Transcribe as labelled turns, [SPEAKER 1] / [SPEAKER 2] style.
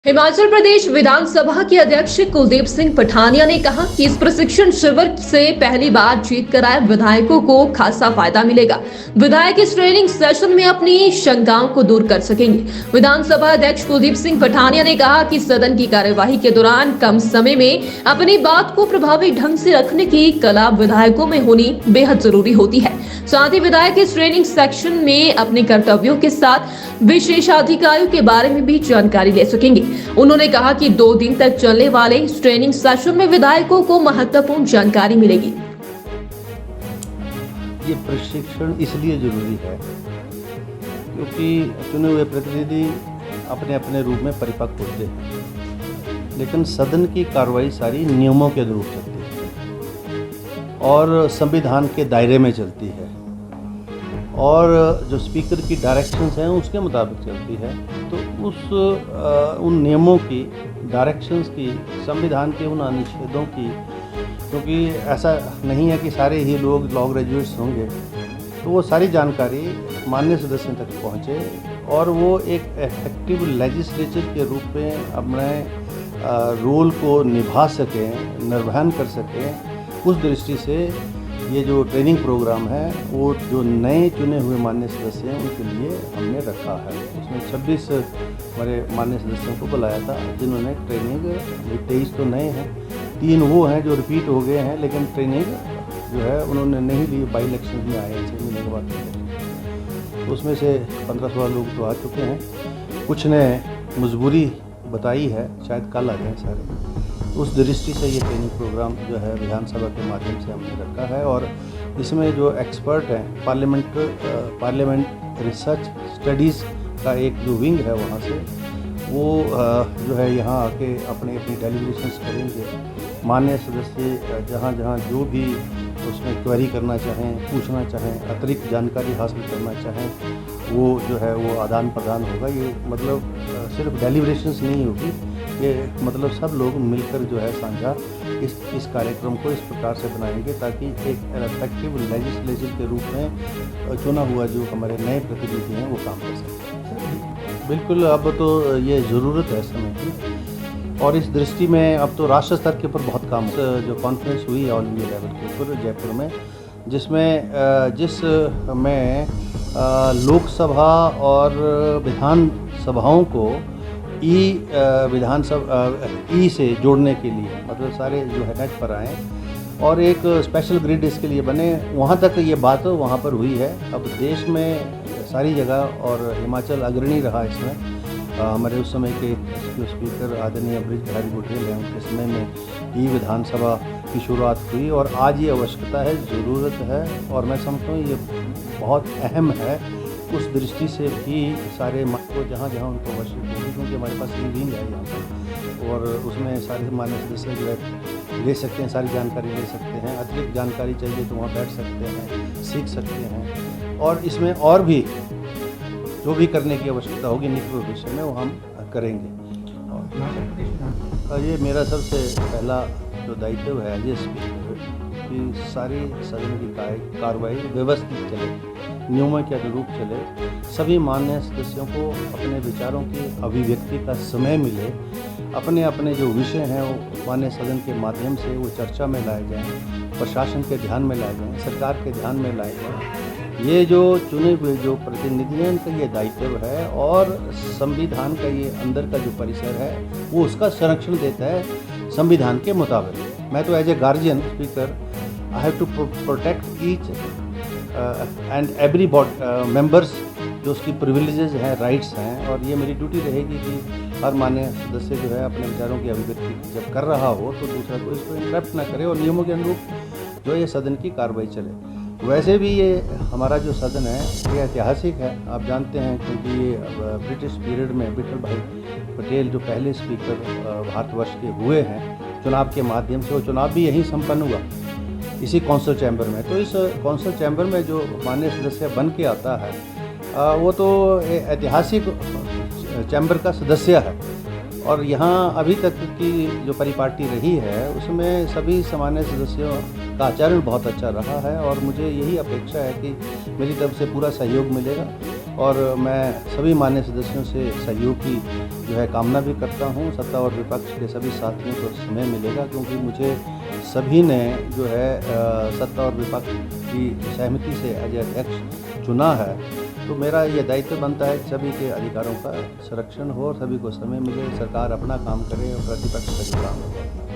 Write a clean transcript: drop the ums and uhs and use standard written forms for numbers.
[SPEAKER 1] हिमाचल प्रदेश विधानसभा के अध्यक्ष कुलदीप सिंह पठानिया ने कहा कि इस प्रशिक्षण शिविर से पहली बार जीत कर आए विधायकों को खासा फायदा मिलेगा। विधायक इस ट्रेनिंग सेशन में अपनी शंकाओं को दूर कर सकेंगे। विधानसभा अध्यक्ष कुलदीप सिंह पठानिया ने कहा कि सदन की कार्यवाही के दौरान कम समय में अपनी बात को प्रभावी ढंग से रखने की कला विधायकों में होनी बेहद जरूरी होती है। साथ ही विधायक इस ट्रेनिंग सेक्शन में अपने कर्तव्यों के साथ विशेषाधिकारियों के बारे में भी जानकारी ले सकेंगे। उन्होंने कहा कि 2 दिन तक चलने वाले इस ट्रेनिंग सेशन में विधायकों को महत्वपूर्ण जानकारी मिलेगी।
[SPEAKER 2] ये प्रशिक्षण इसलिए जरूरी है क्योंकि चुने हुए प्रतिनिधि अपने अपने रूप में परिपक्व होते हैं, लेकिन सदन की कार्रवाई सारी नियमों के अनुरूप चलती है और संविधान के दायरे में चलती है और जो स्पीकर की डायरेक्शंस हैं उसके मुताबिक चलती है। तो उन नियमों की, डायरेक्शंस की, संविधान के उन अनुच्छेदों की, क्योंकि ऐसा नहीं है कि सारे ही लोग लॉ ग्रेजुएट्स होंगे, तो वो सारी जानकारी माननीय सदस्य तक पहुँचे और वो एक इफेक्टिव लेजिस्लेचर के रूप में अपने रोल को निभा सकें, निर्वहन कर सकें। उस दृष्टि से ये जो ट्रेनिंग प्रोग्राम है वो जो नए चुने हुए माननीय सदस्य हैं उनके लिए हमने रखा है। उसमें 26 हमारे माननीय सदस्यों को बुलाया था जिन्होंने ट्रेनिंग, 23 तो नए हैं, 3 वो हैं जो रिपीट हो गए हैं, लेकिन ट्रेनिंग जो है उन्होंने नहीं ली, बाई इलेक्शन में आए 6 महीने के बाद। उसमें से 15-16 लोग तो आ चुके हैं, कुछ ने मजबूरी बताई है, शायद कल आ जाएँ सारे। उस दृष्टि से ये ट्रेनिंग प्रोग्राम जो है विधानसभा के माध्यम से हमने रखा है और इसमें जो एक्सपर्ट हैं पार्लियामेंट रिसर्च स्टडीज़ का एक जो विंग है वहाँ से वो जो है यहाँ आके अपनी डेलीब्रेशंस करेंगे। माननीय सदस्य जहाँ जहाँ जो भी उसमें क्वेरी करना चाहें, पूछना चाहें, अतिरिक्त जानकारी हासिल करना चाहें, वो जो है वो आदान प्रदान होगा। ये मतलब सिर्फ डेलीब्रेशंस नहीं होगी, ये मतलब सब लोग मिलकर जो है साझा इस कार्यक्रम को इस प्रकार से बनाएंगे ताकि एक इफेक्टिव लेजिस्लेचर के रूप में चुना हुआ जो हमारे नए प्रतिनिधि हैं वो काम कर सकें। बिल्कुल, अब तो ये ज़रूरत है समय की और इस दृष्टि में अब तो राष्ट्र स्तर के ऊपर बहुत काम, जो कॉन्फ्रेंस हुई ऑल इंडिया लेवल के ऊपर जयपुर में, जिसमें लोकसभा और विधान सभाओं को विधानसभा से जोड़ने के लिए, मतलब सारे जो है नेट पर आएँ और एक स्पेशल ग्रिड इसके लिए बने। वहाँ तक ये बात वहाँ पर हुई है। अब देश में सारी जगह और हिमाचल अग्रणी रहा इसमें। हमारे उस समय के जो स्पीकर आदरणीय बृज बिहारी बुटेल हैं, उनके समय में विधानसभा की शुरुआत हुई और आज ये आवश्यकता है, ज़रूरत है और मैं समझता हूँ ये बहुत अहम है। उस दृष्टि से भी सारे को जहाँ जहाँ उनको आवश्यक होगी, क्योंकि हमारे पास विंग है यहाँ पर और उसमें सारे माननीय सदस्य जो है ले सकते हैं, सारी जानकारी ले सकते हैं। अतिरिक्त जानकारी चाहिए तो वहाँ बैठ सकते हैं, सीख सकते हैं और इसमें और भी जो भी करने की आवश्यकता होगी निकट भविष्य में वो हम करेंगे। और ये मेरा सबसे पहला जो दायित्व है एज ए स्पीकर कि सारी सदन की कार्रवाई व्यवस्थित चले, नियमों के अनुरूप चले, सभी माननीय सदस्यों को अपने विचारों की अभिव्यक्ति का समय मिले, अपने अपने जो विषय हैं वो माननीय सदन के माध्यम से वो चर्चा में लाए जाएं, प्रशासन के ध्यान में लाए जाएं, सरकार के ध्यान में लाए जाएं। ये जो चुने हुए जो प्रतिनिधि हैं उनका ये दायित्व है और संविधान का ये अंदर का जो परिसर है वो उसका संरक्षण देता है संविधान के मुताबिक। मैं तो as a guardian speaker I have to protect each and every members, जो उसकी प्रिविलेजेस हैं, राइट्स हैं, और ये मेरी ड्यूटी रहेगी कि हर माननीय सदस्य जो है अपने विचारों की अभिव्यक्ति जब कर रहा हो तो दूसरा को इसको इंटरप्ट ना करे और नियमों के अनुरूप जो ये सदन की कार्रवाई चले। वैसे भी ये हमारा जो सदन है ये ऐतिहासिक है, आप जानते हैं, क्योंकि ये ब्रिटिश पीरियड में विठल भाई पटेल जो पहले स्पीकर भारतवर्ष के हुए हैं, चुनाव के माध्यम से, वो चुनाव भी यहीं संपन्न हुआ इसी कौंसल चैम्बर में। तो इस कौंसल चैम्बर में जो माननीय सदस्य बन के आता है वो तो ऐतिहासिक चैम्बर का सदस्य है और यहाँ अभी तक की जो परिपाटी रही है उसमें सभी सामान्य सदस्यों का आचरण बहुत अच्छा रहा है और मुझे यही अपेक्षा है कि मेरी तरफ से पूरा सहयोग मिलेगा और मैं सभी माननीय सदस्यों से सहयोग की जो है कामना भी करता हूँ सत्ता और विपक्ष के सभी साथियों को समय मिलेगा, क्योंकि मुझे सभी ने जो है सत्ता और विपक्ष की सहमति से एज अध्यक्ष चुना है। तो मेरा ये दायित्व बनता है कि सभी के अधिकारों का संरक्षण हो और सभी को समय मिले, सरकार अपना काम करे और प्रतिपक्ष का जो काम हो।